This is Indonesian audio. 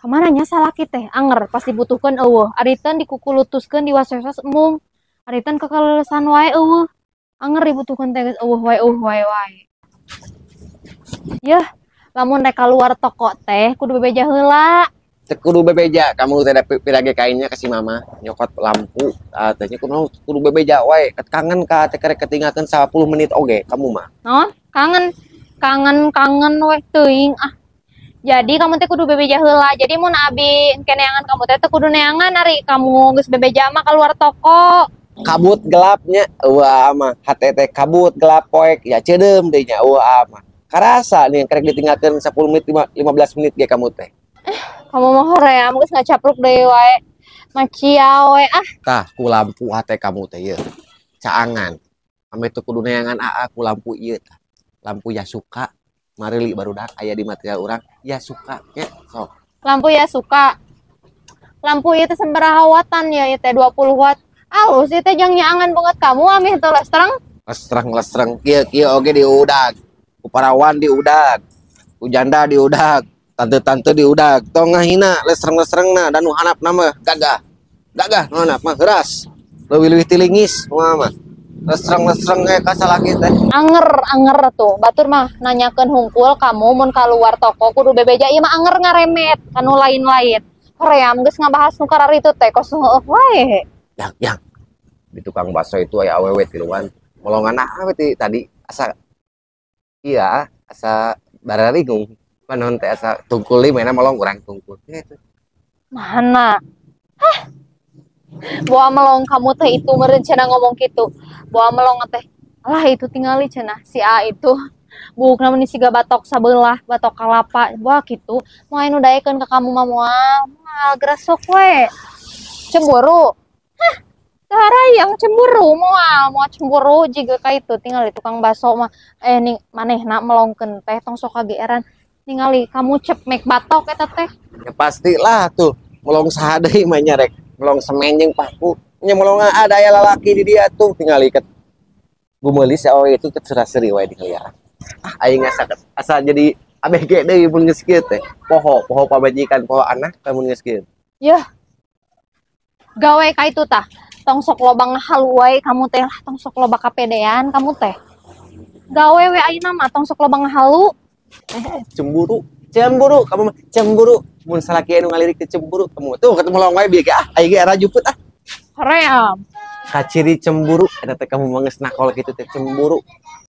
Kemana nya salaki teh anger pas dibutuhkan eueuh ariteun dikukulutuskeun diwaswas emung ariteun kekaleusan wae eueuh anger dibutuhkan teh geus eueuh wae. Yeuh lamun rek keluar toko teh kudu bebeja heula. Teu kudu bebeja, kamu teh pirage kainnya kasih mama nyokot lampu. Tanya kudu bebeja wae. Kangen ka teh karek ketinggalkeun 10 menit oge kamu mah. Naon? Kangen we teuing ah. Jadi kamu teh kudu bebeja heula. Jadi mun abi keneangan kamu teh kudu neangan ari kamu geus bebeja mah keluar toko. Kabut gelapnya eueuh mah. Hate teh kabut gelap poek ya ceudem deui nya eueuh mah. Karasa nih karek ditinggalkeun 10 menit 15 menit ge kamu teh. Kamu mah hoream geus ngacapruk deui wae. Macia we ah. Tah ku lampu hate kamu teh ieu. Caangan. Ame teu kudu neangan ku lampu ieu tah. Lampu Yasuka. Marili barudak aya di material urang Yasuka nya sok. Lampu Yasuka. Lampu ieu teh sabaraha watan ya ieu teh 20 watt. Alus ieu teh jang nyaangan banget kamu amih teu lestreng. Lestreng kieu oge diudag. Ku parawan diudag. Ku janda diudag. Tante-tante diudag. Tong ngahina lestreng-lestrengna dan nu hanapna mah gagah. Gagah nu hanap mah heuras. Leuwih-leuwih tilingis mah. Lestreng-lestreng ka salaki teh. Anger tuh. Batur mah nanyakeun hungkul kamu mun kaluar toko kudu bebeja ieu mah anger ngaremet kanu lain-lain. Hoream geus ngabahas nu kararitu teh kos heueuh wae. Yang di tukang bakso itu aya awewe tiluan. Molongan awe tadi asa iya asa bararingung. Panon teh asa tungkul mana molong urang tungkul. Gitu. Mana? Hah? Boa melong kamu teh itu meureun cenah ngomong kitu. Boa melong teh. Alah itu tingali cenah si A itu. Bukna mun siga batok sabelah, batok kalapa. Boa kitu. Moal nu daekeun ka kamu mah moal gresok we. Cemburu. Hah? Yang cemburu moal cemburu jiga ka itu tinggal di tukang baso mah ning manehna melongkeun teh tong sok kageeran. Ningali kamu cep make batok eta teh. Ya pastilah tuh melong saha deui mah nya rek melong semen jeung paku nya melong ada aya lalaki di dia tuh tinggal iket gumeulis awe itu ke seuri wae di kaliaran aing asa jadi ABG deui mun geus kieu teh poho pabajikan poho anak mun geus kieu yeuh gawe ka itu tah tong sok loba ngahalu wae kamu teh lah tong sok loba kapedean kamu teh gawe we ayeuna mah tong sok loba ngahalu. Cemburu kamu mah cemburu mun salaki anu ngalirik teh cemburu kamu tuh ketemu lawan wae bieu ge aya ge rajuput Hoream kaciri cemburu eta teh kamu mah geus nakol kitu teh cemburu